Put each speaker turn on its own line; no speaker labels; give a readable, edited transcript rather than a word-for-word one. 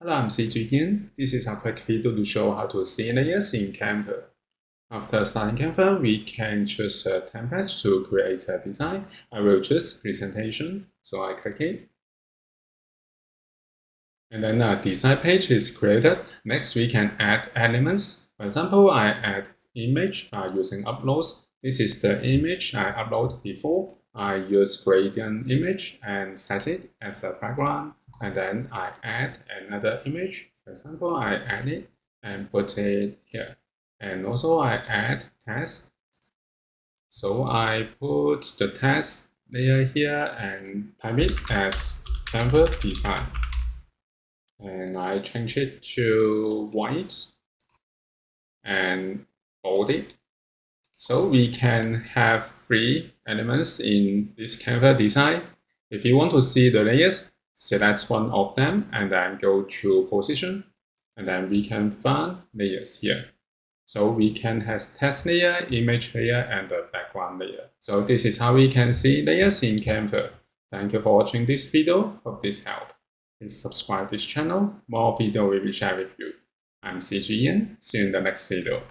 Hello, I'm CG again. This is a quick video to show how to see layers in Canva. After starting Canva, we can choose a template to create a design. I will choose presentation, so I click it. And then a design page is created. Next, we can add elements. For example, I add image using uploads. This is the image I uploaded before. I use gradient image and set it as a background. And then I add another image. For example, I add it and put it here. And also I add text. So I put the text layer here and type it as Canva design. And I change it to white and bold it. So we can have 3 elements in this Canva design. If you want to see the layers, select one of them and then go to position. And then we can find layers here. So we can have text layer, image layer, and the background layer. So this is how we can see layers in Canva. Thank you for watching this video. Hope this helped. Please subscribe this channel. More video will be shared with you. I'm CG Ian. See you in the next video.